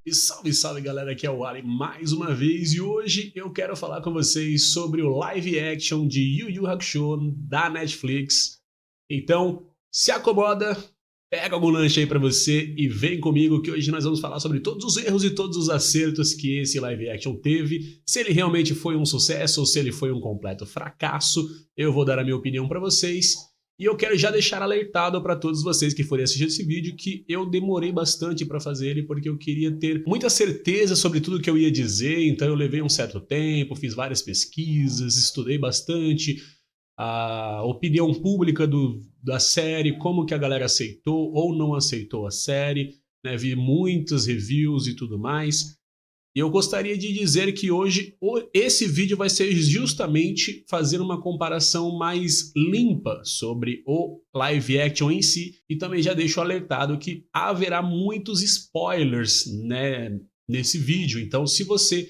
E salve, salve galera, aqui é o Ali mais uma vez e hoje eu quero falar com vocês sobre o live action de Yu Yu Hakusho da Netflix. Então, se acomoda, pega algum lanche aí pra você e vem comigo que hoje nós vamos falar sobre todos os erros e todos os acertos que esse live action teve, se ele realmente foi um sucesso ou se ele foi um completo fracasso. Eu vou dar a minha opinião pra vocês. E eu quero já deixar alertado para todos vocês que forem assistir esse vídeo que eu demorei bastante para fazer ele porque eu queria ter muita certeza sobre tudo que eu ia dizer, então eu levei um certo tempo, fiz várias pesquisas, estudei bastante a opinião pública da série, como que a galera aceitou ou não aceitou a série, né? Vi muitas reviews e tudo mais. E eu gostaria de dizer que hoje esse vídeo vai ser justamente fazer uma comparação mais limpa sobre o live action em si. E também já deixo alertado que haverá muitos spoilers, né, nesse vídeo. Então se você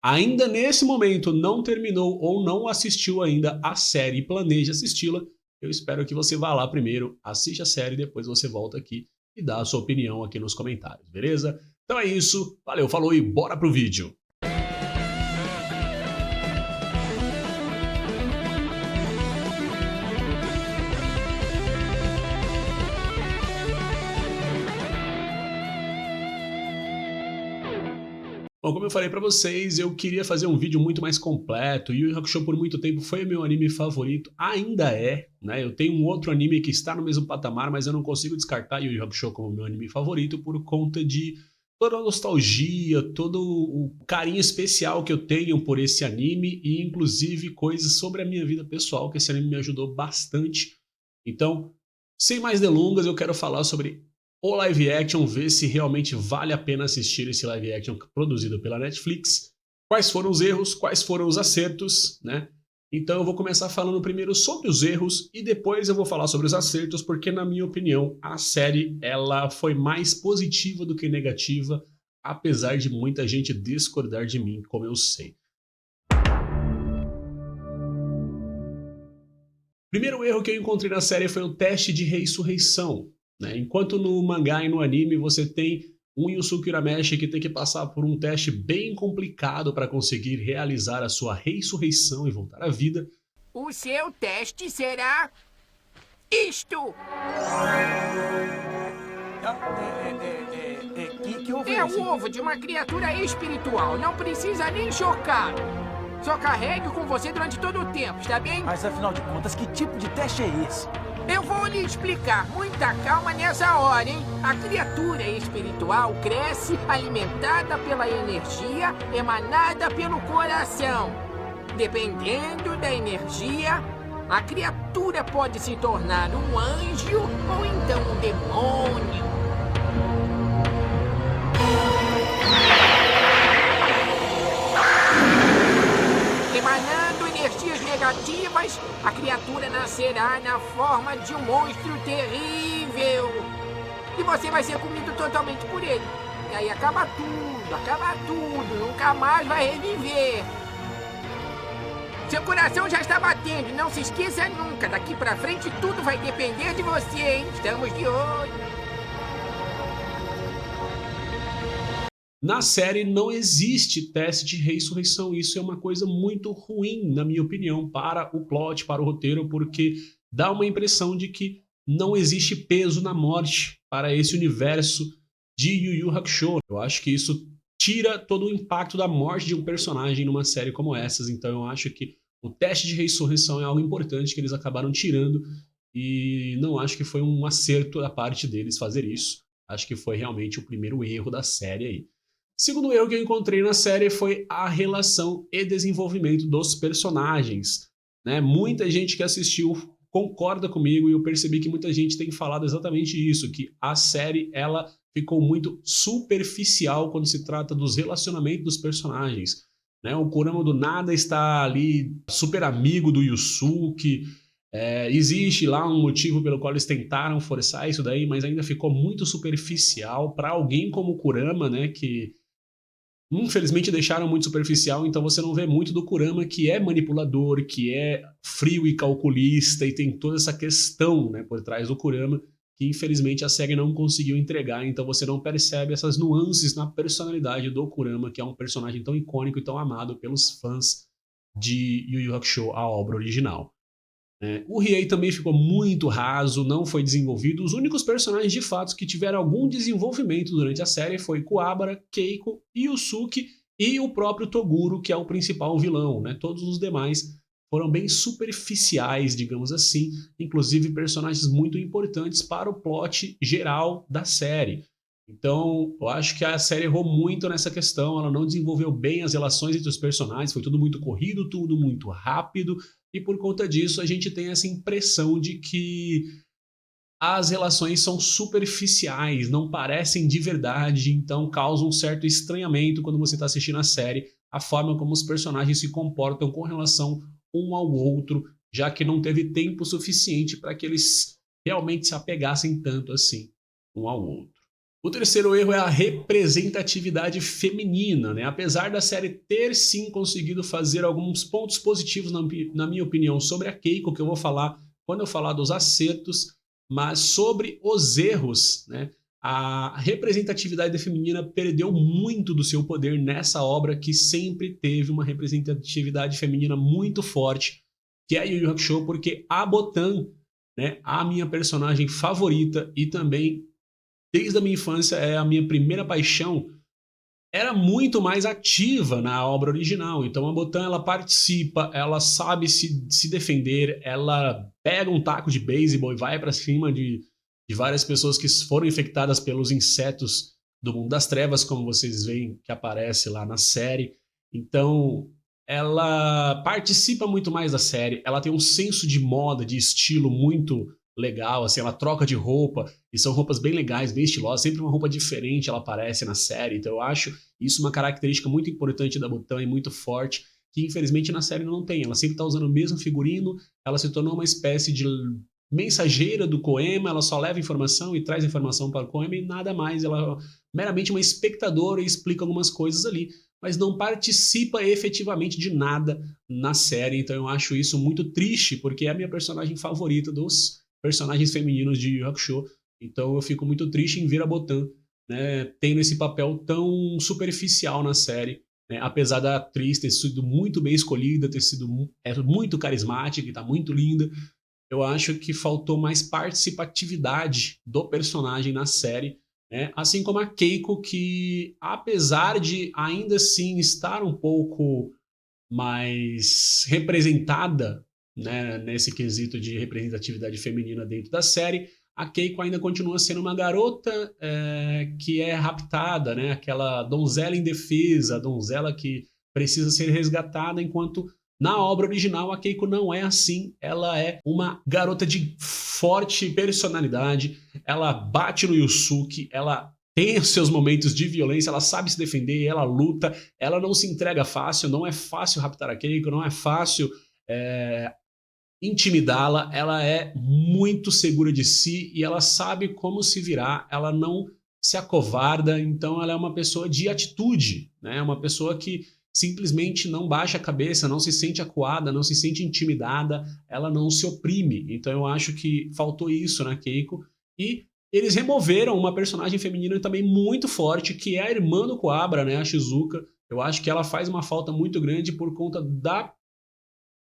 ainda nesse momento não terminou ou não assistiu ainda a série e planeja assisti-la, eu espero que você vá lá primeiro, assista a série e depois você volta aqui e dá a sua opinião aqui nos comentários, beleza? Então é isso, valeu, falou e bora pro vídeo! Bom, como eu falei pra vocês, eu queria fazer um vídeo muito mais completo. Yu Yu Hakusho por muito tempo foi meu anime favorito, ainda é, né? Eu tenho um outro anime que está no mesmo patamar, mas eu não consigo descartar Yu Yu Hakusho como meu anime favorito por conta de toda a nostalgia, todo o carinho especial que eu tenho por esse anime e inclusive coisas sobre a minha vida pessoal que esse anime me ajudou bastante. Então, sem mais delongas, eu quero falar sobre o live action, ver se realmente vale a pena assistir esse live action produzido pela Netflix, quais foram os erros, quais foram os acertos, né? Então eu vou começar falando primeiro sobre os erros e depois eu vou falar sobre os acertos, porque na minha opinião a série ela foi mais positiva do que negativa, apesar de muita gente discordar de mim, como eu sei. Primeiro erro que eu encontrei na série foi o teste de ressurreição, né? Enquanto no mangá e no anime você tem um Yusuke Urameshi que tem que passar por um teste bem complicado para conseguir realizar a sua ressurreição e voltar à vida. O seu teste será isto! Que ovo É esse? o ovo de uma criatura espiritual. Não precisa nem chocar. Só carregue com você durante todo o tempo, está bem? Mas afinal de contas, que tipo de teste é esse? Eu vou lhe explicar. Muita calma nessa hora, hein? A criatura espiritual cresce alimentada pela energia emanada pelo coração. Dependendo da energia, a criatura pode se tornar um anjo ou então um demônio. Emanando energias negativas, a criatura nascerá na forma de um monstro terrível. E você vai ser comido totalmente por ele. E aí acaba tudo, nunca mais vai reviver. Seu coração já está batendo, não se esqueça nunca. Daqui pra frente tudo vai depender de você, hein? Estamos de olho. Na série não existe teste de ressurreição, isso é uma coisa muito ruim, na minha opinião, para o plot, para o roteiro, porque dá uma impressão de que não existe peso na morte para esse universo de Yu Yu Hakusho. Eu acho que isso tira todo o impacto da morte de um personagem numa série como essas, então eu acho que o teste de ressurreição é algo importante que eles acabaram tirando e não acho que foi um acerto da parte deles fazer isso. Acho que foi realmente o primeiro erro da série aí. Segundo erro que eu encontrei na série foi a relação e desenvolvimento dos personagens, né? Muita gente que assistiu concorda comigo e eu percebi que muita gente tem falado exatamente isso, que a série ela ficou muito superficial quando se trata dos relacionamentos dos personagens, né? O Kurama do nada está ali super amigo do Yusuke, existe lá um motivo pelo qual eles tentaram forçar isso daí, mas ainda ficou muito superficial para alguém como o Kurama, né? Que infelizmente deixaram muito superficial, então você não vê muito do Kurama, que é manipulador, que é frio e calculista e tem toda essa questão, né, por trás do Kurama que infelizmente a série não conseguiu entregar, então você não percebe essas nuances na personalidade do Kurama, que é um personagem tão icônico e tão amado pelos fãs de Yu Yu Hakusho, a obra original. O Riei também ficou muito raso, não foi desenvolvido. Os únicos personagens de fato que tiveram algum desenvolvimento durante a série foi Kuwabara, Keiko, Yusuke e o próprio Toguro, que é o principal vilão, né? Todos os demais foram bem superficiais, digamos assim, inclusive personagens muito importantes para o plot geral da série. Então, eu acho que a série errou muito nessa questão, ela não desenvolveu bem as relações entre os personagens, foi tudo muito corrido, tudo muito rápido, e por conta disso a gente tem essa impressão de que as relações são superficiais, não parecem de verdade, então causa um certo estranhamento quando você está assistindo a série, a forma como os personagens se comportam com relação um ao outro, já que não teve tempo suficiente para que eles realmente se apegassem tanto assim um ao outro. O terceiro erro é a representatividade feminina, né? Apesar da série ter sim conseguido fazer alguns pontos positivos, na minha opinião, sobre a Keiko, que eu vou falar quando eu falar dos acertos, mas sobre os erros, né? A representatividade feminina perdeu muito do seu poder nessa obra que sempre teve uma representatividade feminina muito forte, que é Yu Yu Hakusho, porque a Botan, né, a minha personagem favorita e também desde a minha infância é a minha primeira paixão, era muito mais ativa na obra original. Então a Botan, ela participa, ela sabe se defender, ela pega um taco de beisebol e vai para cima de várias pessoas que foram infectadas pelos insetos do mundo das trevas, como vocês veem que aparece lá na série. Então ela participa muito mais da série, ela tem um senso de moda, de estilo muito legal, assim, ela troca de roupa, e são roupas bem legais, bem estilosas, sempre uma roupa diferente ela aparece na série, então eu acho isso uma característica muito importante da Botan e muito forte, que infelizmente na série não tem, ela sempre está usando o mesmo figurino, ela se tornou uma espécie de mensageira do Koema, ela só leva informação e traz informação para o Koema e nada mais, ela é meramente uma espectadora e explica algumas coisas ali, mas não participa efetivamente de nada na série, então eu acho isso muito triste, porque é a minha personagem favorita dos personagens femininos de Yu Yu Hakusho, então eu fico muito triste em ver a Botan, né, tendo esse papel tão superficial na série, né, apesar da atriz ter sido muito bem escolhida, ter sido muito carismática e tá muito linda, eu acho que faltou mais participatividade do personagem na série, né, assim como a Keiko, que apesar de ainda assim estar um pouco mais representada, né, nesse quesito de representatividade feminina dentro da série, a Keiko ainda continua sendo uma garota que é raptada, né, aquela donzela indefesa, a donzela que precisa ser resgatada, enquanto na obra original a Keiko não é assim, ela é uma garota de forte personalidade, ela bate no Yusuke, ela tem os seus momentos de violência, ela sabe se defender, ela luta, ela não se entrega fácil, não é fácil raptar a Keiko, não é fácil intimidá-la, ela é muito segura de si e ela sabe como se virar, ela não se acovarda, então ela é uma pessoa de atitude, né? Uma pessoa que simplesmente não baixa a cabeça, não se sente acuada, não se sente intimidada, ela não se oprime. Então eu acho que faltou isso na Keiko e eles removeram uma personagem feminina também muito forte, que é a irmã do Kuwabara, né, a Shizuka. Eu acho que ela faz uma falta muito grande por conta da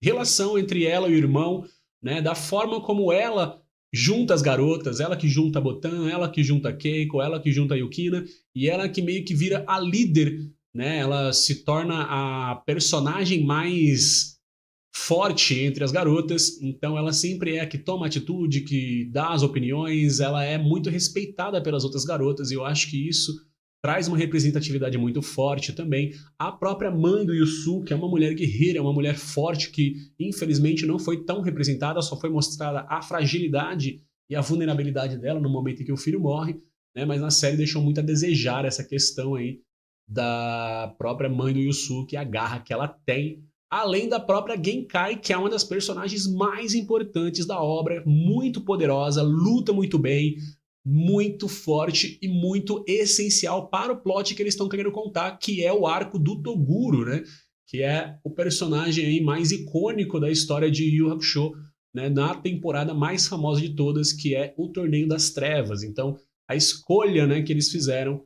relação entre ela e o irmão, né, da forma como ela junta as garotas, ela que junta a Botan, ela que junta a Keiko, ela que junta a Yukina, e ela que meio que vira a líder, né, ela se torna a personagem mais forte entre as garotas, então ela sempre é a que toma atitude, que dá as opiniões, ela é muito respeitada pelas outras garotas, e eu acho que isso traz uma representatividade muito forte também. A própria mãe do Yusuke é uma mulher guerreira, é uma mulher forte que infelizmente não foi tão representada, só foi mostrada a fragilidade e a vulnerabilidade dela no momento em que o filho morre, né? Mas na série deixou muito a desejar essa questão aí da própria mãe do Yusuke, a garra que ela tem, além da própria Genkai, que é uma das personagens mais importantes da obra, muito poderosa, luta muito bem, muito forte e muito essencial para o plot que eles estão querendo contar, que é o arco do Toguro, né? Que é o personagem aí mais icônico da história de Yu Yu Hakusho, né, na temporada mais famosa de todas, que é o Torneio das Trevas. Então, a escolha, né, que eles fizeram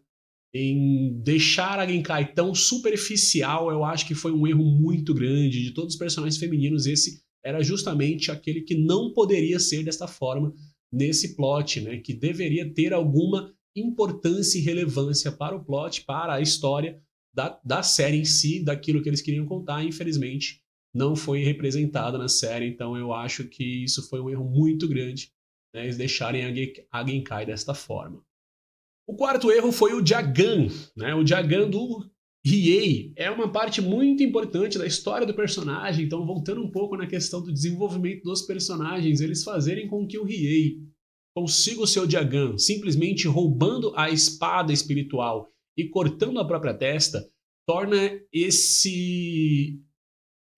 em deixar a Genkai tão superficial, eu acho que foi um erro muito grande. De todos os personagens femininos, esse era justamente aquele que não poderia ser desta forma nesse plot, né, que deveria ter alguma importância e relevância para o plot, para a história da série em si, daquilo que eles queriam contar. Infelizmente, não foi representado na série, então eu acho que isso foi um erro muito grande, né, eles deixarem a Genkai desta forma. O quarto erro foi o Jagan, né? O Jagan do Riei é uma parte muito importante da história do personagem, então voltando um pouco na questão do desenvolvimento dos personagens, eles fazerem com que o Riei consiga o seu Jagan simplesmente roubando a espada espiritual e cortando a própria testa, torna esse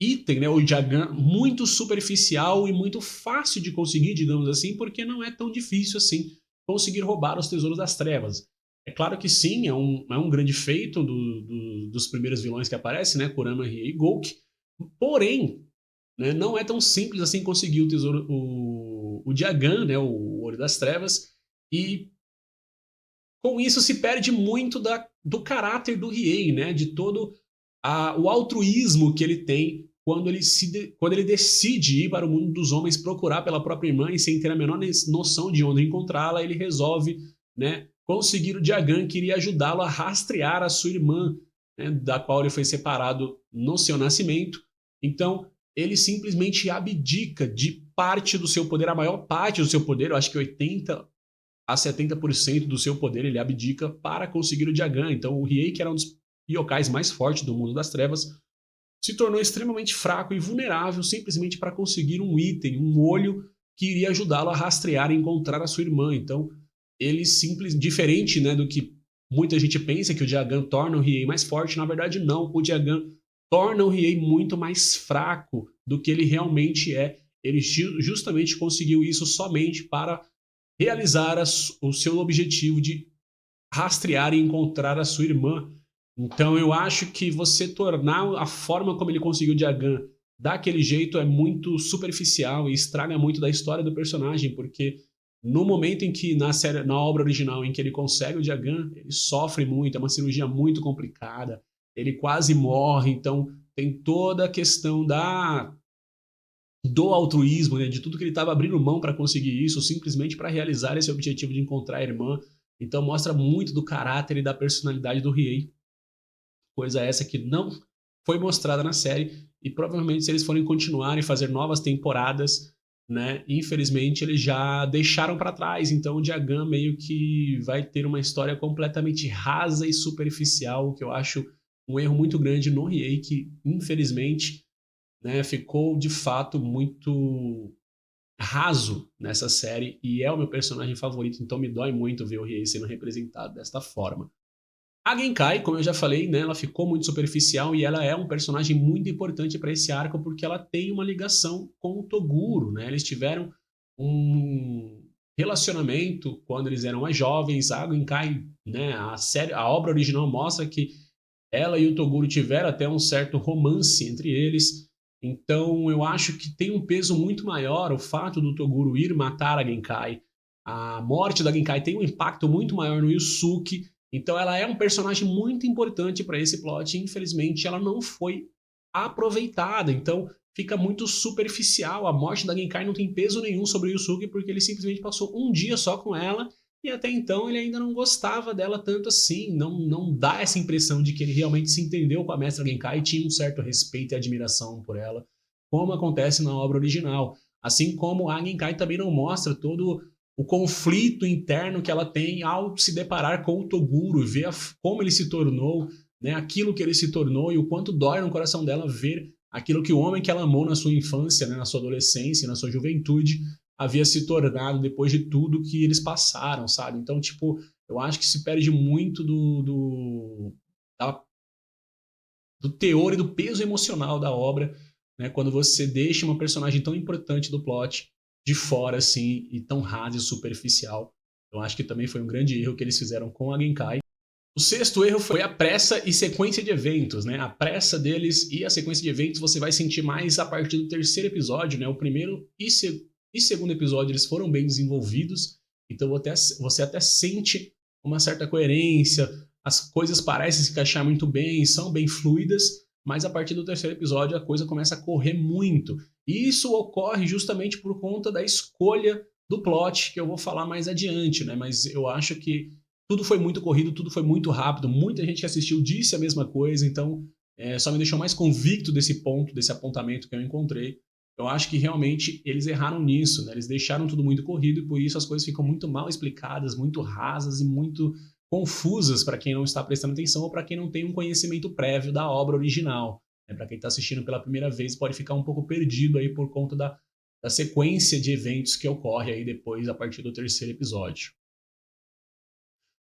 item, né, o Jagan, muito superficial e muito fácil de conseguir, digamos assim, porque não é tão difícil assim conseguir roubar os tesouros das trevas. É claro que sim, é um grande feito dos primeiros vilões que aparecem, né, Kurama, Riei e Gouki, porém, né, não é tão simples assim conseguir o tesouro, o Jagan, né, o Olho das Trevas, e com isso se perde muito do caráter do Riei, né, de todo o altruísmo que ele tem quando ele decide ir para o mundo dos homens procurar pela própria irmã e sem ter a menor noção de onde encontrá-la, ele resolve, né, conseguir o Jagan, que iria ajudá-lo a rastrear a sua irmã, né, da qual ele foi separado no seu nascimento. Então, ele simplesmente abdica de parte do seu poder, a maior parte do seu poder, eu acho que 80 a 70% do seu poder ele abdica para conseguir o Jagan. Então, o Riei, que era um dos yokais mais fortes do mundo das trevas, se tornou extremamente fraco e vulnerável simplesmente para conseguir um item, um olho que iria ajudá-lo a rastrear e encontrar a sua irmã. Então, ele diferente, né, do que muita gente pensa, que o Jagan torna o Riei mais forte, na verdade não, o Jagan torna o Riei muito mais fraco do que ele realmente é. Ele justamente conseguiu isso somente para realizar o seu objetivo de rastrear e encontrar a sua irmã. Então eu acho que você tornar a forma como ele conseguiu o Jagan daquele jeito é muito superficial e estraga muito da história do personagem, porque no momento em que na obra original em que ele consegue o Jagan, ele sofre muito, é uma cirurgia muito complicada, ele quase morre, então tem toda a questão do altruísmo, né, de tudo que ele estava abrindo mão para conseguir isso, simplesmente para realizar esse objetivo de encontrar a irmã. Então mostra muito do caráter e da personalidade do Riei. Coisa essa que não foi mostrada na série, e provavelmente se eles forem continuar e fazer novas temporadas, né, infelizmente eles já deixaram para trás. Então o Jagan meio que vai ter uma história completamente rasa e superficial, que eu acho um erro muito grande no Riei, que infelizmente, né, ficou de fato muito raso nessa série, e é o meu personagem favorito, então me dói muito ver o Riei sendo representado desta forma. A Genkai, como eu já falei, né, ela ficou muito superficial e ela é um personagem muito importante para esse arco porque ela tem uma ligação com o Toguro, né? Eles tiveram um relacionamento quando eles eram mais jovens. A Genkai, né, a obra original mostra que ela e o Toguro tiveram até um certo romance entre eles. Então eu acho que tem um peso muito maior o fato do Toguro ir matar a Genkai. A morte da Genkai tem um impacto muito maior no Yusuke. Então ela é um personagem muito importante para esse plot e infelizmente ela não foi aproveitada. Então fica muito superficial. A morte da Genkai não tem peso nenhum sobre o Yusuke porque ele simplesmente passou um dia só com ela e até então ele ainda não gostava dela tanto assim. Não dá essa impressão de que ele realmente se entendeu com a mestra Genkai e tinha um certo respeito e admiração por ela, como acontece na obra original. Assim como a Genkai também não mostra todo o conflito interno que ela tem ao se deparar com o Toguro, ver como ele se tornou, né, aquilo que ele se tornou e o quanto dói no coração dela ver aquilo que o homem que ela amou na sua infância, né, na sua adolescência, na sua juventude, havia se tornado depois de tudo que eles passaram, sabe? Então, tipo, eu acho que se perde muito do teor e do peso emocional da obra, né, quando você deixa uma personagem tão importante do plot de fora, assim, e tão rasa e superficial. Eu acho que também foi um grande erro que eles fizeram com a Genkai. O sexto erro foi a pressa e sequência de eventos, né? A pressa deles e a sequência de eventos você vai sentir mais a partir do terceiro episódio, né? O primeiro e segundo episódio eles foram bem desenvolvidos, então você até sente uma certa coerência, as coisas parecem se encaixar muito bem, são bem fluidas, mas a partir do terceiro episódio a coisa começa a correr muito. E isso ocorre justamente por conta da escolha do plot, que eu vou falar mais adiante, né? Mas eu acho que tudo foi muito corrido, tudo foi muito rápido, muita gente que assistiu disse a mesma coisa, então só me deixou mais convicto desse ponto, desse apontamento que eu encontrei. Eu acho que realmente eles erraram nisso, né? Eles deixaram tudo muito corrido e por isso as coisas ficam muito mal explicadas, muito rasas e muito confusas para quem não está prestando atenção ou para quem não tem um conhecimento prévio da obra original. Para quem está assistindo pela primeira vez pode ficar um pouco perdido aí por conta da sequência de eventos que ocorre aí depois a partir do terceiro episódio.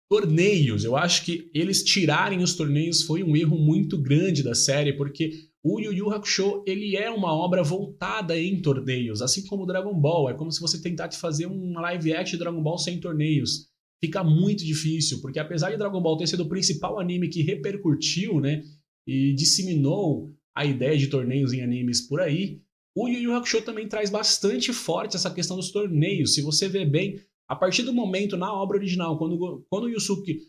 Torneios, eu acho que eles tirarem os torneios foi um erro muito grande da série, porque o Yu Yu Hakusho, ele é uma obra voltada em torneios, assim como o Dragon Ball, é como se você tentasse fazer um live action de Dragon Ball sem torneios. Fica muito difícil, porque apesar de Dragon Ball ter sido o principal anime que repercutiu, né, e disseminou a ideia de torneios em animes por aí, o Yu Yu Hakusho também traz bastante forte essa questão dos torneios. Se você vê bem, a partir do momento, na obra original, quando o Yusuke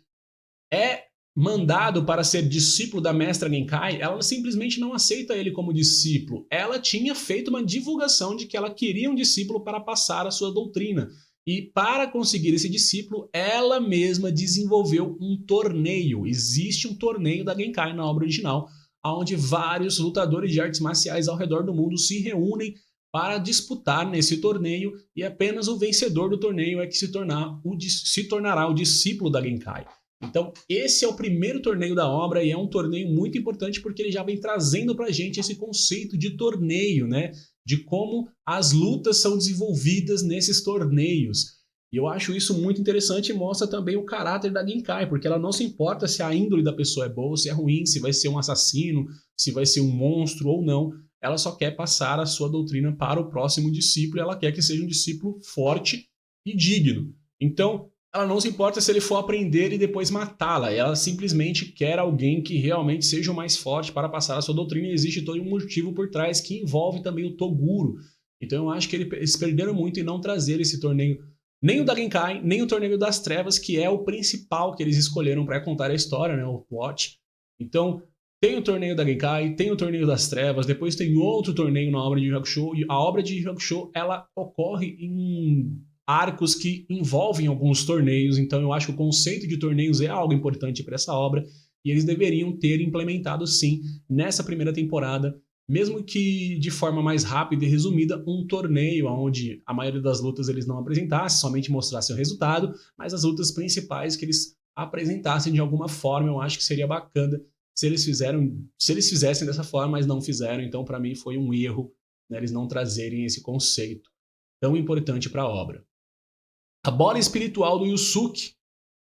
é mandado para ser discípulo da mestra Genkai, ela simplesmente não aceita ele como discípulo. Ela tinha feito uma divulgação de que ela queria um discípulo para passar a sua doutrina. E para conseguir esse discípulo, ela mesma desenvolveu um torneio. Existe um torneio da Genkai na obra original, onde vários lutadores de artes marciais ao redor do mundo se reúnem para disputar nesse torneio e apenas o vencedor do torneio é que se tornará o discípulo da Genkai. Então esse é o primeiro torneio da obra e é um torneio muito importante porque ele já vem trazendo pra gente esse conceito de torneio, né? De como as lutas são desenvolvidas nesses torneios. E eu acho isso muito interessante e mostra também o caráter da Genkai, porque ela não se importa se a índole da pessoa é boa ou se é ruim, se vai ser um assassino, se vai ser um monstro ou não. Ela só quer passar a sua doutrina para o próximo discípulo e ela quer que seja um discípulo forte e digno. Então, ela não se importa se ele for aprender e depois matá-la. Ela simplesmente quer alguém que realmente seja o mais forte para passar a sua doutrina e existe todo um motivo por trás que envolve também o Toguro. Então, eu acho que eles perderam muito em não trazer esse torneio, nem o da Genkai, nem o torneio das trevas, que é o principal que eles escolheram para contar a história, né, o plot. Então, tem o torneio da Genkai, tem o torneio das trevas, depois tem outro torneio na obra de Yu Yu Hakusho, e a obra de Yu Yu Hakusho, ela ocorre em arcos que envolvem alguns torneios, então eu acho que o conceito de torneios é algo importante para essa obra, e eles deveriam ter implementado sim, nessa primeira temporada, mesmo que de forma mais rápida e resumida, um torneio onde a maioria das lutas eles não apresentassem, somente mostrassem o resultado, mas as lutas principais que eles apresentassem de alguma forma, eu acho que seria bacana se eles fizessem dessa forma, mas não fizeram. Então, para mim, foi um erro, né, eles não trazerem esse conceito tão importante para a obra. A bola espiritual do Yusuke,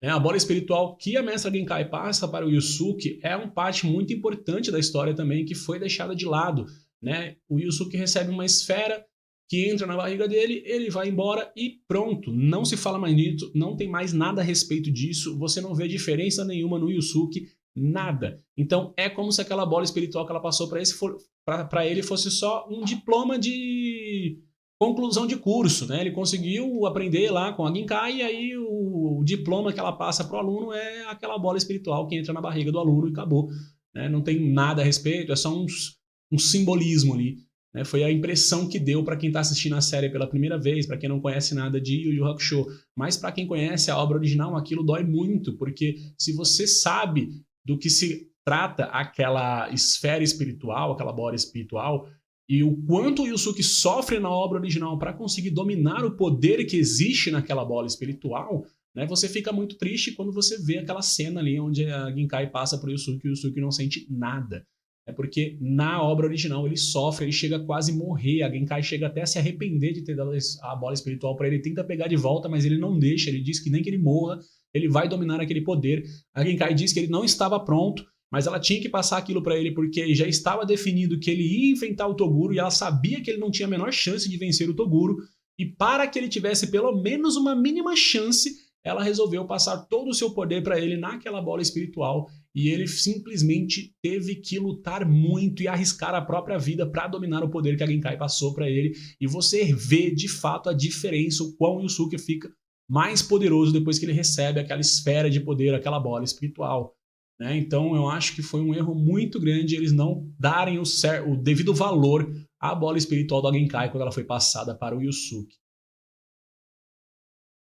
né, a bola espiritual que a mestra Genkai passa para o Yusuke é uma parte muito importante da história também, que foi deixada de lado. Né? O Yusuke recebe uma esfera que entra na barriga dele, ele vai embora e pronto. Não se fala mais nisso, não tem mais nada a respeito disso, você não vê diferença nenhuma no Yusuke, nada. Então é como se aquela bola espiritual que ela passou para ele fosse só um diploma de conclusão de curso, né? Ele conseguiu aprender lá com a Genkai e aí o diploma que ela passa para o aluno é aquela bola espiritual que entra na barriga do aluno e acabou. Né? Não tem nada a respeito, é só um simbolismo ali. Né? Foi a impressão que deu para quem está assistindo a série pela primeira vez, para quem não conhece nada de Yu Yu Hakusho. Mas para quem conhece a obra original, aquilo dói muito, porque se você sabe do que se trata aquela esfera espiritual, aquela bola espiritual, e o quanto o Yusuke sofre na obra original para conseguir dominar o poder que existe naquela bola espiritual, né, você fica muito triste quando você vê aquela cena ali onde a Genkai passa para o Yusuke e o Yusuke não sente nada. É porque na obra original ele sofre, ele chega a quase morrer, a Genkai chega até a se arrepender de ter dado a bola espiritual para ele, tenta pegar de volta, mas ele não deixa, ele diz que nem que ele morra, ele vai dominar aquele poder. A Genkai diz que ele não estava pronto, mas ela tinha que passar aquilo para ele porque já estava definido que ele ia enfrentar o Toguro e ela sabia que ele não tinha a menor chance de vencer o Toguro, e para que ele tivesse pelo menos uma mínima chance, ela resolveu passar todo o seu poder para ele naquela bola espiritual e ele simplesmente teve que lutar muito e arriscar a própria vida para dominar o poder que a Genkai passou para ele. E você vê de fato a diferença, o quão Yusuke fica mais poderoso depois que ele recebe aquela esfera de poder, aquela bola espiritual. Né? Então eu acho que foi um erro muito grande eles não darem o devido valor à bola espiritual da Genkai quando ela foi passada para o Yusuke.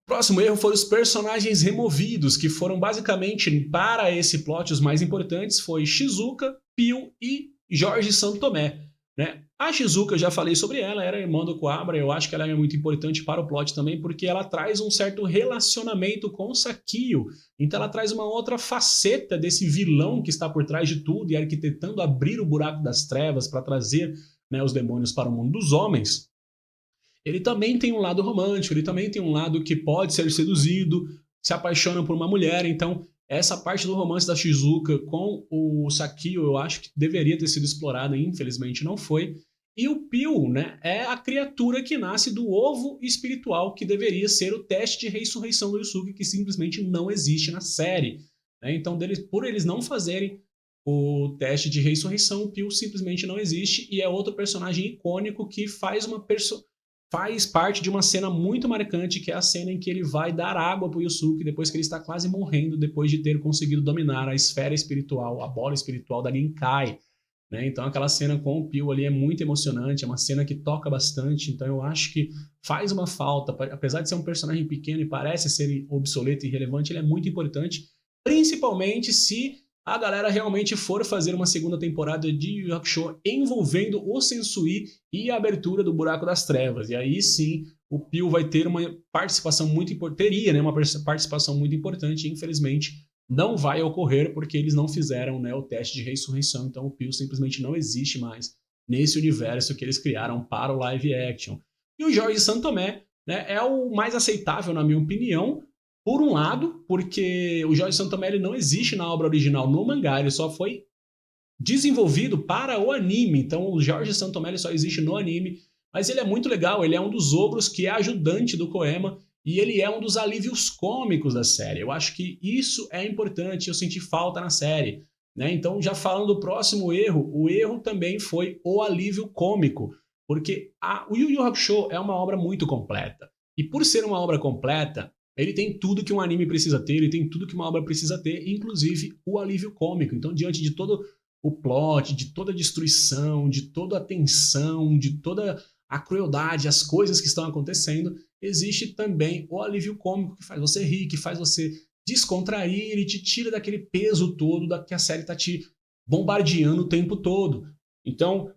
O próximo erro foi os personagens removidos, que foram basicamente, para esse plot, os mais importantes, foi Shizuka, Pio e Jorge Santomé. Né? A Shizuka, eu já falei sobre ela, era irmã do Quabra, eu acho que ela é muito importante para o plot também, porque ela traz um certo relacionamento com o Sakio, então ela traz uma outra faceta desse vilão que está por trás de tudo e arquitetando abrir o buraco das trevas para trazer, né, os demônios para o mundo dos homens. Ele também tem um lado romântico, ele também tem um lado que pode ser seduzido, se apaixona por uma mulher, então essa parte do romance da Shizuka com o Sakio eu acho que deveria ter sido explorada, infelizmente não foi. E o Pio, né, é a criatura que nasce do ovo espiritual que deveria ser o teste de ressurreição do Yusuke, que simplesmente não existe na série. Né? Então, por eles não fazerem o teste de ressurreição, o Pio simplesmente não existe e é outro personagem icônico que faz parte de uma cena muito marcante, que é a cena em que ele vai dar água para o Yusuke depois que ele está quase morrendo, depois de ter conseguido dominar a esfera espiritual, a bola espiritual da Genkai. Né? Então aquela cena com o Pio ali é muito emocionante, é uma cena que toca bastante, então eu acho que faz uma falta, apesar de ser um personagem pequeno e parece ser obsoleto e irrelevante, ele é muito importante, principalmente se a galera realmente for fazer uma segunda temporada de Yu Yu Hakusho envolvendo o Sensui e a abertura do Buraco das Trevas. E aí sim, o Pio vai ter uma participação muito importante, teria, né, uma participação muito importante, e infelizmente não vai ocorrer porque eles não fizeram, né, o teste de ressurreição, então o Pio simplesmente não existe mais nesse universo que eles criaram para o live action. E o Jorge Santomé, né, é o mais aceitável, na minha opinião, por um lado, porque o Jorge Santomé ele não existe na obra original no mangá, ele só foi desenvolvido para o anime, então o Jorge Santomé ele só existe no anime, mas ele é muito legal, ele é um dos ogros que é ajudante do Koema e ele é um dos alívios cômicos da série. Eu acho que isso é importante, eu senti falta na série. Né? Então, já falando do próximo erro, o erro também foi o alívio cômico, porque o Yu Yu Hakusho é uma obra muito completa, e por ser uma obra completa, ele tem tudo que um anime precisa ter, ele tem tudo que uma obra precisa ter, inclusive o alívio cômico. Então, diante de todo o plot, de toda a destruição, de toda a tensão, de toda a crueldade, as coisas que estão acontecendo, existe também o alívio cômico que faz você rir, que faz você descontrair e te tira daquele peso todo que a série está te bombardeando o tempo todo. Então,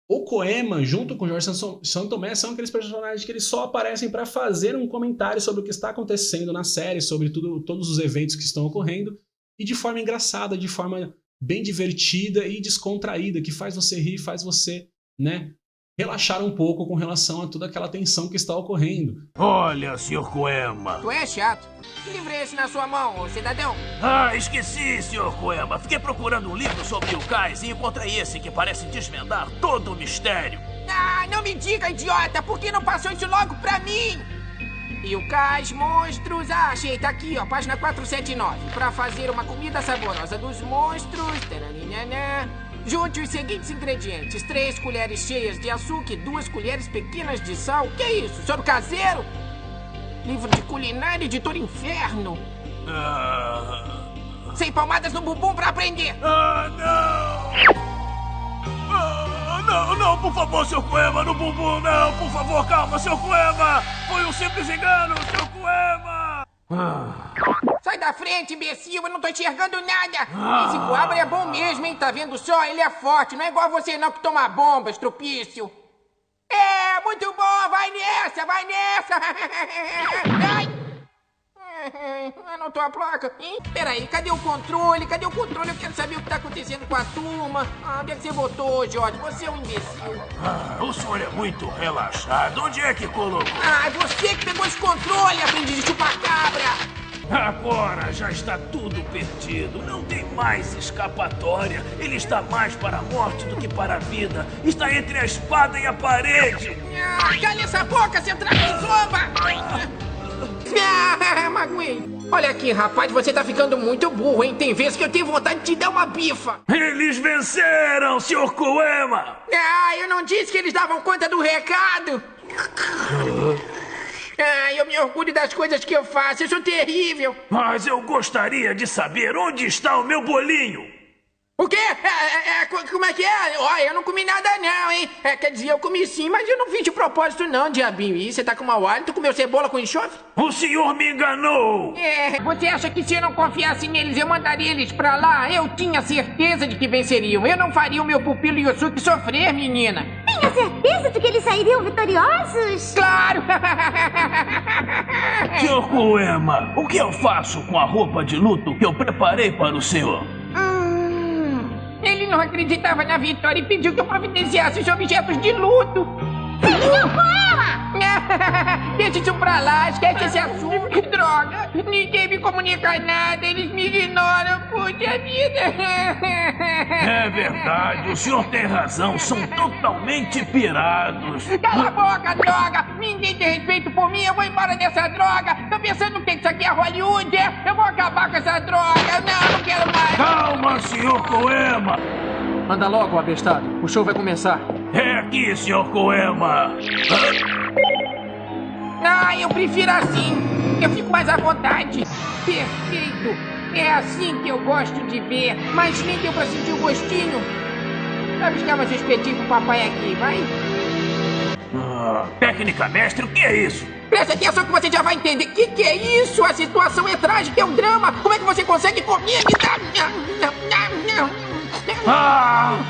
o Koema, junto com o Jorge Santomé, são aqueles personagens que eles só aparecem para fazer um comentário sobre o que está acontecendo na série, sobre todos os eventos que estão ocorrendo, e de forma engraçada, de forma bem divertida e descontraída, que faz você rir, faz você, né, relaxar um pouco com relação a toda aquela tensão que está ocorrendo. Olha, Sr. Koema. Tu é chato. Que livro é esse na sua mão, ô cidadão? Ah, esqueci, Sr. Koema. Fiquei procurando um livro sobre yokais e encontrei esse que parece desvendar todo o mistério. Ah, não me diga, idiota! Por que não passou isso logo pra mim? Yokais, monstros... Ah, achei, tá aqui, ó, página 479. Pra fazer uma comida saborosa dos monstros... Taranana. Junte os seguintes ingredientes: 3 colheres cheias de açúcar e 2 colheres pequenas de sal. Que é isso? Soro caseiro? Livro de culinária, editor Inferno. Sem palmadas no bumbum pra aprender. Não, por favor, Sr. Koema, no bumbum, não. Por favor, calma, Sr. Koema. Foi um simples engano, Sr. Koema. Sai da frente, imbecil, eu não tô enxergando nada. Esse Quabra é bom mesmo, hein? Tá vendo só? Ele é forte, não é igual você não que toma bomba, estrupício. É, muito bom, vai nessa, vai nessa. Ai. Anotou a placa? Peraí, cadê o controle? Cadê o controle? Eu quero saber o que tá acontecendo com a turma. Onde é que você botou, Jorge? Você é um imbecil. O senhor é muito relaxado. Onde é que colocou? É você que pegou esse controle, aprendiz de chupacabra. Agora já está tudo perdido. Não tem mais escapatória. Ele está mais para a morte do que para a vida. Está entre a espada e a parede. Cala essa boca, você traz zomba! Magoei. Olha aqui, rapaz, você tá ficando muito burro, hein? Tem vezes que eu tenho vontade de te dar uma bifa. Eles venceram, Sr. Koema! Ah, eu não disse que eles davam conta do recado. Ah, eu me orgulho das coisas que eu faço, eu sou terrível. Mas eu gostaria de saber onde está o meu bolinho. O quê? Como é que é? Ó, eu não comi nada não, hein? Quer dizer, eu comi sim, mas eu não fiz de propósito não, diabinho. E você tá com mau hálito? Comeu cebola com enxofre? O senhor me enganou! Você acha que se eu não confiasse neles, eu mandaria eles pra lá? Eu tinha certeza de que venceriam. Eu não faria o meu pupilo Yusuke sofrer, menina. Tinha certeza de que eles sairiam vitoriosos? Claro! Sr. Koema, o que eu faço com a roupa de luto que eu preparei para o senhor? Ele não acreditava na vitória e pediu que eu providenciasse os objetos de luto. Sr. Koema! Deixa isso pra lá, esquece esse assunto. Que droga! Ninguém me comunica nada, eles me ignoram, puxa vida! É verdade, o senhor tem razão, são totalmente pirados. Cala a boca, droga! Ninguém tem respeito por mim, eu vou embora dessa droga! Tô pensando que isso aqui é Hollywood, é? Eu vou acabar com essa droga! Não quero mais! Calma, Sr. Koema! Anda logo, abestado. O show vai começar. É aqui, Sr. Koema! Ah, eu prefiro assim. Eu fico mais à vontade. Perfeito. É assim que eu gosto de ver. Mas nem deu pra sentir o gostinho. Vai buscar mais um espetinho pro papai aqui, vai. Técnica mestre, o que é isso? Presta atenção que você já vai entender. Que é isso? A situação é trágica, é um drama. Como é que você consegue comer?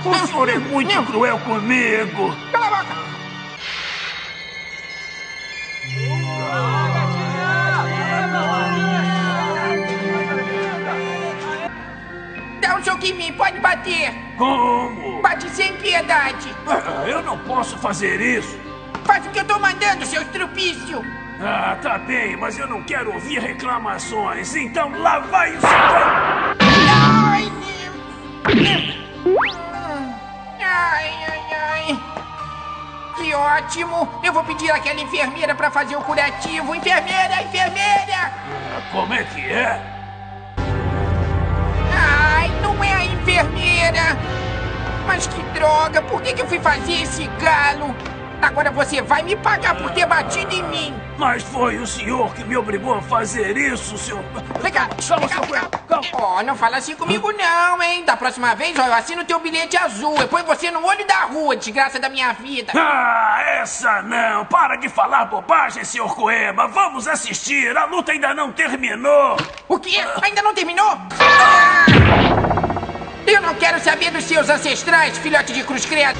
O senhor é muito cruel comigo. Cala a boca. Dá um choque em mim, pode bater. Como? Bate sem piedade. Eu não posso fazer isso. Faz o que eu tô mandando, seu estrupício. Tá bem, mas eu não quero ouvir reclamações. Então lá vai o seu... Ai, ai. Que ótimo. Eu vou pedir àquela enfermeira pra fazer o curativo. Enfermeira! Como é que é? Ai, não é a enfermeira. Mas que droga, por que eu fui fazer esse galo? Agora você vai me pagar por ter batido em mim. Mas foi o senhor que me obrigou a fazer isso, senhor... Vem cá. Ó, não fala assim comigo não, hein? Da próxima vez, ó, eu assino teu bilhete azul. Eu ponho você no olho da rua, desgraça da minha vida. Essa não! Para de falar bobagem, senhor Koema! Vamos assistir! A luta ainda não terminou! O quê? Ainda não terminou? Eu não quero saber dos seus ancestrais, filhote de cruz credo.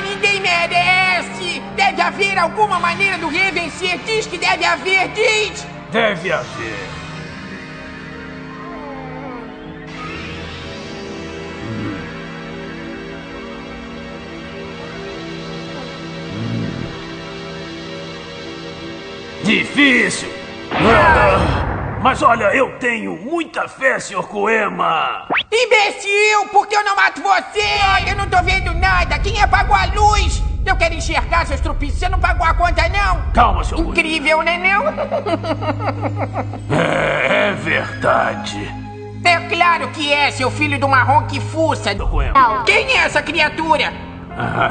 Ninguém merece! Deve haver alguma maneira do rei vencer. Diz que deve haver, diz! Deve haver. Difícil! Mas olha, eu tenho muita fé, Sr. Koema! Imbecil! Por que eu não mato você? Eu não tô vendo nada! Quem apagou a luz? Eu quero enxergar, seus trupícios! Você não pagou a conta, não? Calma, Sr. Koema! Incrível, né, não? É verdade! É claro que é, seu filho do marrom que fuça! Koema. Quem é essa criatura?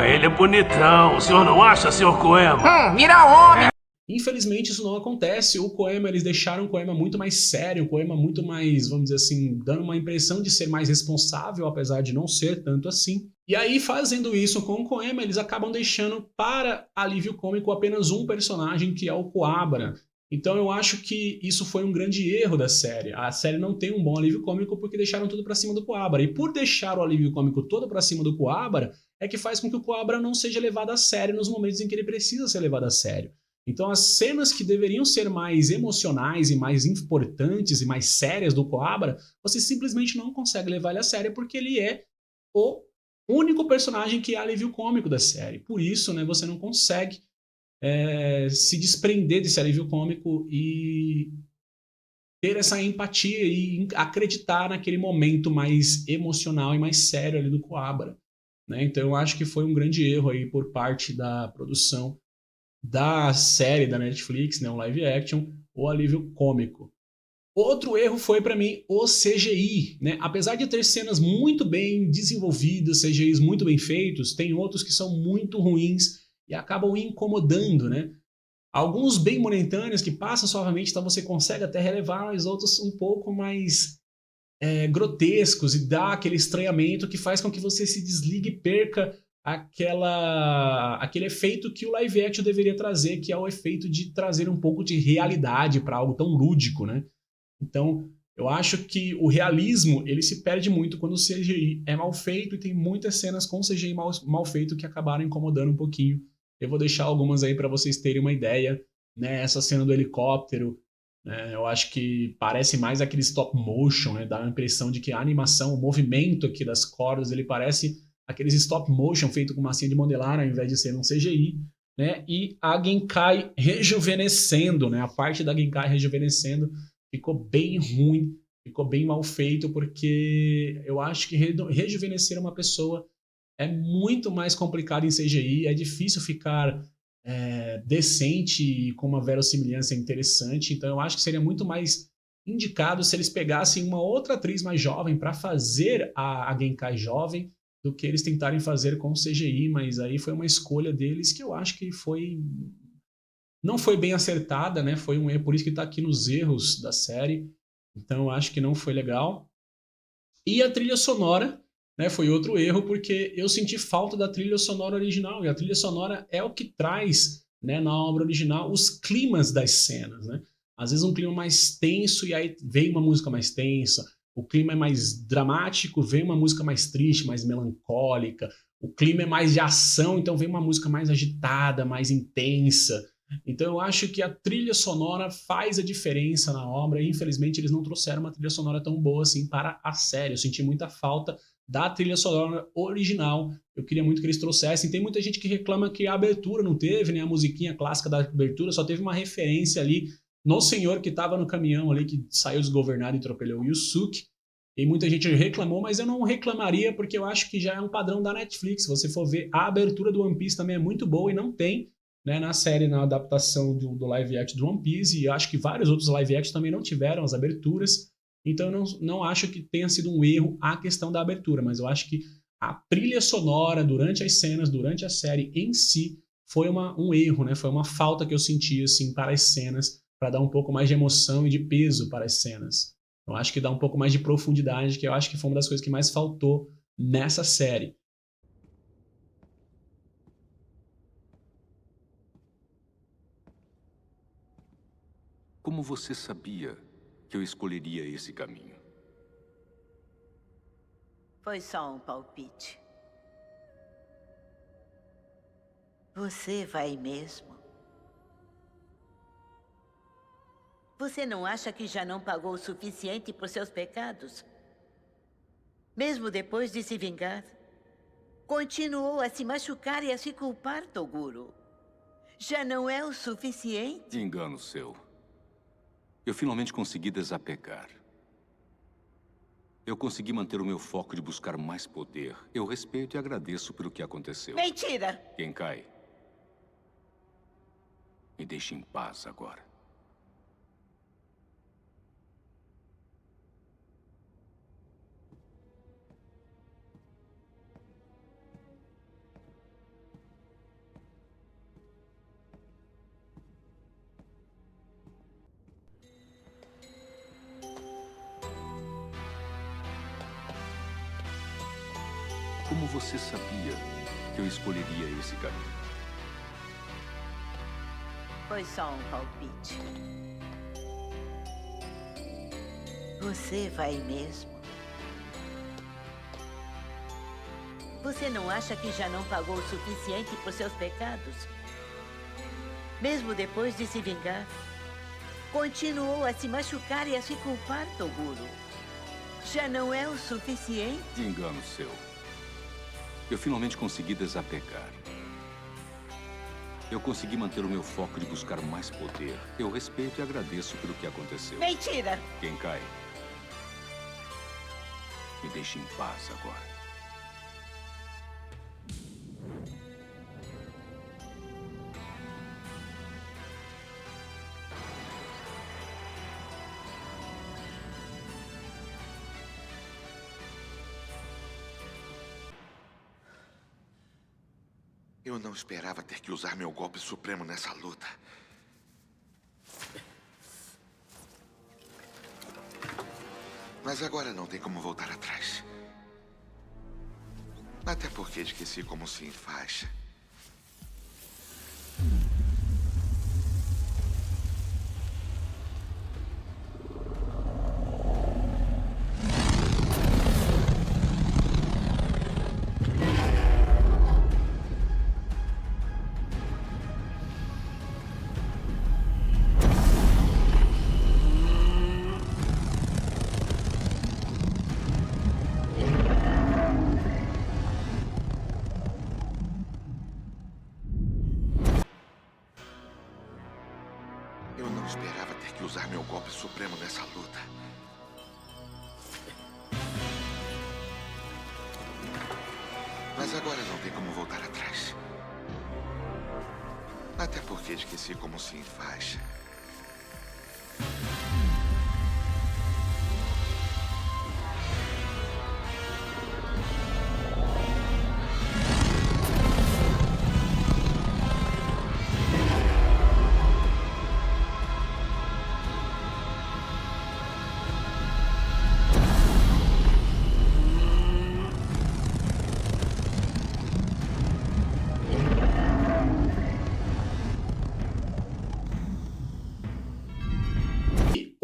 Ele é bonitão, o senhor não acha, Sr. Koema? Vira homem! Infelizmente isso não acontece. O Koema, eles deixaram o Koema muito mais sério, o Koema muito mais, vamos dizer assim, dando uma impressão de ser mais responsável, apesar de não ser tanto assim. E aí, fazendo isso com o Koema, eles acabam deixando para alívio cômico apenas um personagem, que é o Coabra. Então eu acho que isso foi um grande erro da série. A série não tem um bom alívio cômico porque deixaram tudo pra cima do Coabra. E por deixar o alívio cômico todo pra cima do Coabra, é que faz com que o Coabra não seja levado a sério nos momentos em que ele precisa ser levado a sério. Então as cenas que deveriam ser mais emocionais e mais importantes e mais sérias do Coabra, você simplesmente não consegue levar ele a sério porque ele é o único personagem que é alívio cômico da série. Por isso, né, você não consegue se desprender desse alívio cômico e ter essa empatia e acreditar naquele momento mais emocional e mais sério ali do Coabra, né? Então eu acho que foi um grande erro aí por parte da produção da série da Netflix, né, um live action, o alívio cômico. Outro erro foi para mim o CGI, né? Apesar de ter cenas muito bem desenvolvidas, CGIs muito bem feitos, tem outros que são muito ruins e acabam incomodando, né? Alguns bem momentâneos que passam suavemente, então você consegue até relevar, mas outros um pouco mais grotescos e dá aquele estranhamento que faz com que você se desligue e perca aquele efeito que o live action deveria trazer, que é o efeito de trazer um pouco de realidade para algo tão lúdico, né? Então, eu acho que o realismo, ele se perde muito quando o CGI é mal feito e tem muitas cenas com CGI mal feito que acabaram incomodando um pouquinho. Eu vou deixar algumas aí para vocês terem uma ideia, né? Essa cena do helicóptero, né? Eu acho que parece mais aquele stop motion, né? Dá a impressão de que a animação, o movimento aqui das cordas, ele parece aqueles stop motion feito com massinha de modelar ao invés de ser um CGI, né? E a Genkai rejuvenescendo, né? A parte da Genkai rejuvenescendo ficou bem ruim, ficou bem mal feito, porque eu acho que rejuvenescer uma pessoa é muito mais complicado em CGI, é difícil ficar decente e com uma verossimilhança interessante, então eu acho que seria muito mais indicado se eles pegassem uma outra atriz mais jovem para fazer a Genkai jovem, do que eles tentarem fazer com CGI, mas aí foi uma escolha deles que eu acho que não foi bem acertada, né? Foi um erro, por isso que está aqui nos erros da série. Então eu acho que não foi legal. E a trilha sonora, né, foi outro erro, porque eu senti falta da trilha sonora original. E a trilha sonora é o que traz, né, na obra original, os climas das cenas, né? Às vezes um clima mais tenso e aí vem uma música mais tensa. O clima é mais dramático, vem uma música mais triste, mais melancólica. O clima é mais de ação, então vem uma música mais agitada, mais intensa. Então eu acho que a trilha sonora faz a diferença na obra e infelizmente eles não trouxeram uma trilha sonora tão boa assim para a série. Eu senti muita falta da trilha sonora original. Eu queria muito que eles trouxessem. Tem muita gente que reclama que a abertura não teve, né? A musiquinha clássica da abertura só teve uma referência ali no senhor que estava no caminhão ali, que saiu desgovernado e atropelou o Yusuke. E muita gente reclamou, mas eu não reclamaria porque eu acho que já é um padrão da Netflix. Se você for ver, a abertura do One Piece também é muito boa e não tem, né, na série, na adaptação do live action do One Piece, e acho que vários outros live action também não tiveram as aberturas, então eu não acho que tenha sido um erro a questão da abertura, mas eu acho que a trilha sonora durante as cenas, durante a série em si, foi um erro, né? Foi uma falta que eu senti assim, para as cenas, para dar um pouco mais de emoção e de peso para as cenas. Eu acho que dá um pouco mais de profundidade, que eu acho que foi uma das coisas que mais faltou nessa série. Como você sabia que eu escolheria esse caminho? Foi só um palpite. Você vai mesmo? Você não acha que já não pagou o suficiente por seus pecados? Mesmo depois de se vingar, continuou a se machucar e a se culpar, Toguro. Já não é o suficiente? Engano seu. Eu finalmente consegui desapegar. Eu consegui manter o meu foco de buscar mais poder. Eu respeito e agradeço pelo que aconteceu. Mentira! Genkai, me deixe em paz agora. Como você sabia que eu escolheria esse caminho? Foi só um palpite. Você vai mesmo? Você não acha que já não pagou o suficiente por seus pecados? Mesmo depois de se vingar, continuou a se machucar e a se culpar, Toguro. Já não é o suficiente? Engano seu. Eu finalmente consegui desapegar. Eu consegui manter o meu foco de buscar mais poder. Eu respeito e agradeço pelo que aconteceu. Mentira! Genkai, me deixe em paz agora. Eu não esperava ter que usar meu golpe supremo nessa luta. Mas agora não tem como voltar atrás. Até porque esqueci como se enfaixa. Eu não esperava ter que usar meu golpe supremo nessa luta. Mas agora não tem como voltar atrás. Até porque esqueci como se enfaixa.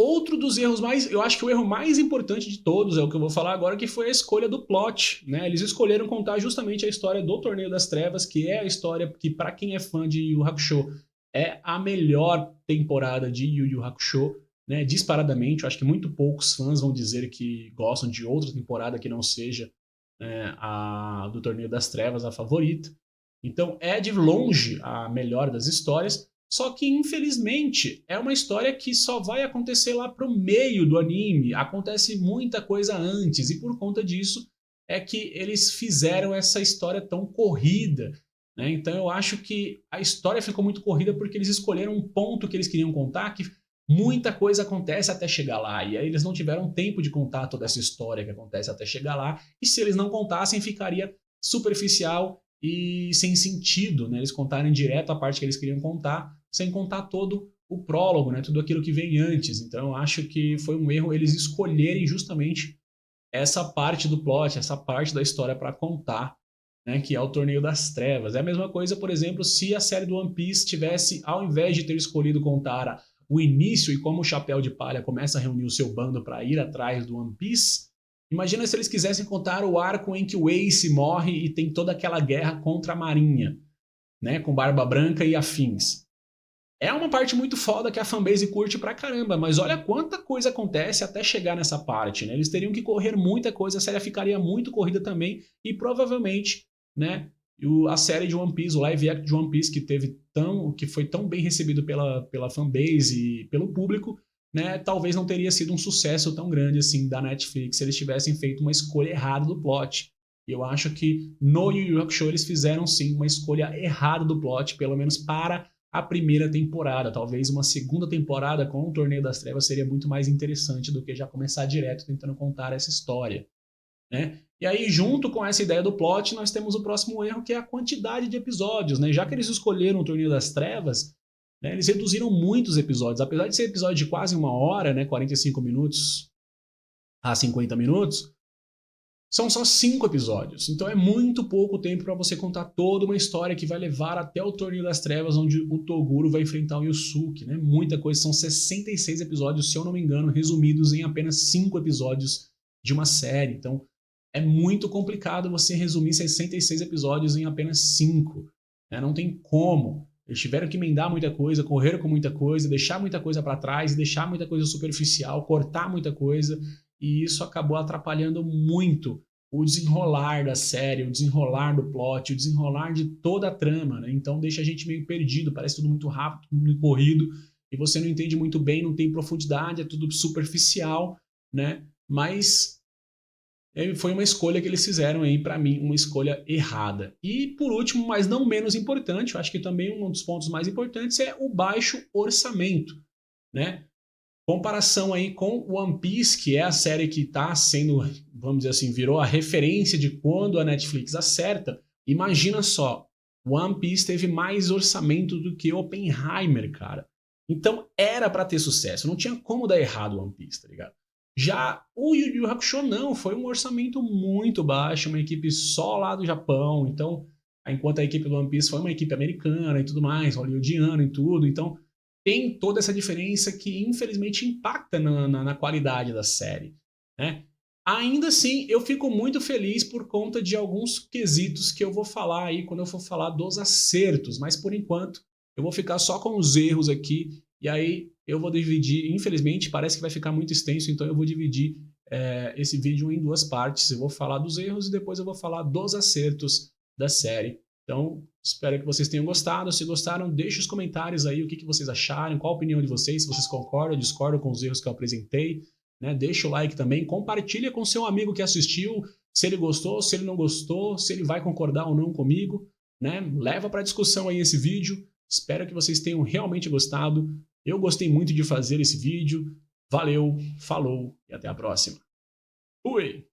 Outro dos erros eu acho que o erro mais importante de todos é o que eu vou falar agora, que foi a escolha do plot, né? Eles escolheram contar justamente a história do Torneio das Trevas, que é a história que, para quem é fã de Yu Yu Hakusho, é a melhor temporada de Yu Yu Hakusho, né? Disparadamente. Eu acho que muito poucos fãs vão dizer que gostam de outra temporada que não seja, né, a do Torneio das Trevas, a favorita. Então é de longe a melhor das histórias. Só que, infelizmente, é uma história que só vai acontecer lá pro meio do anime. Acontece muita coisa antes, e por conta disso é que eles fizeram essa história tão corrida, né? Então eu acho que a história ficou muito corrida porque eles escolheram um ponto que eles queriam contar, que muita coisa acontece até chegar lá. E aí eles não tiveram tempo de contar toda essa história que acontece até chegar lá. E se eles não contassem, ficaria superficial e sem sentido, né? Eles contarem direto a parte que eles queriam contar, sem contar todo o prólogo, né? Tudo aquilo que vem antes. Então eu acho que foi um erro eles escolherem justamente essa parte do plot, essa parte da história para contar, né? Que é o Torneio das Trevas. É a mesma coisa, por exemplo, se a série do One Piece tivesse, ao invés de ter escolhido contar o início e como o Chapéu de Palha começa a reunir o seu bando para ir atrás do One Piece, imagina se eles quisessem contar o arco em que o Ace morre e tem toda aquela guerra contra a Marinha, né? Com Barba Branca e afins. É uma parte muito foda que a fanbase curte pra caramba, mas olha quanta coisa acontece até chegar nessa parte, né? Eles teriam que correr muita coisa, a série ficaria muito corrida também, e provavelmente, né, a série de One Piece, o live action de One Piece, que foi tão bem recebido pela fanbase e pelo público, né, talvez não teria sido um sucesso tão grande assim da Netflix se eles tivessem feito uma escolha errada do plot. E eu acho que no Yu Yu Hakusho eles fizeram sim uma escolha errada do plot, pelo menos para a primeira temporada. Talvez uma segunda temporada com o Torneio das Trevas seria muito mais interessante do que já começar direto tentando contar essa história, né? E aí, junto com essa ideia do plot, nós temos o próximo erro, que é a quantidade de episódios, né? Já que eles escolheram o Torneio das Trevas, né, eles reduziram muitos episódios. Apesar de ser episódio de quase 1 hora, né, 45 minutos a 50 minutos, são só 5 episódios. Então é muito pouco tempo para você contar toda uma história que vai levar até o Torneio das Trevas, onde o Toguro vai enfrentar o Yusuke, né? Muita coisa, são 66 episódios, se eu não me engano, resumidos em apenas 5 episódios de uma série. Então é muito complicado você resumir 66 episódios em apenas 5, né? Não tem como. Eles tiveram que emendar muita coisa, correr com muita coisa, deixar muita coisa para trás, deixar muita coisa superficial, cortar muita coisa, e isso acabou atrapalhando muito o desenrolar da série, o desenrolar do plot, o desenrolar de toda a trama, né? Então deixa a gente meio perdido, parece tudo muito rápido, tudo muito corrido, e você não entende muito bem, não tem profundidade, é tudo superficial, né? Mas foi uma escolha que eles fizeram aí, para mim, uma escolha errada. E por último, mas não menos importante, eu acho que também um dos pontos mais importantes é o baixo orçamento, né? Comparação aí com One Piece, que é a série que está sendo, vamos dizer assim, virou a referência de quando a Netflix acerta. Imagina só, One Piece teve mais orçamento do que Oppenheimer, cara. Então era pra ter sucesso, não tinha como dar errado One Piece, tá ligado? Já o Yu Yu Hakusho não, foi um orçamento muito baixo, uma equipe só lá do Japão, então, enquanto a equipe do One Piece foi uma equipe americana e tudo mais, hollywoodiana e tudo, então tem toda essa diferença que infelizmente impacta na qualidade da série, né? Ainda assim, eu fico muito feliz por conta de alguns quesitos que eu vou falar aí quando eu for falar dos acertos, mas por enquanto eu vou ficar só com os erros aqui, e aí eu vou dividir, infelizmente parece que vai ficar muito extenso, então eu vou dividir esse vídeo em duas partes. Eu vou falar dos erros e depois eu vou falar dos acertos da série. Então, espero que vocês tenham gostado. Se gostaram, deixe os comentários aí o que vocês acharam, qual a opinião de vocês, se vocês concordam ou discordam com os erros que eu apresentei. Né? Deixa o like também, compartilha com seu amigo que assistiu, se ele gostou, se ele não gostou, se ele vai concordar ou não comigo. Né? Leva para discussão aí esse vídeo. Espero que vocês tenham realmente gostado. Eu gostei muito de fazer esse vídeo. Valeu, falou e até a próxima. Fui!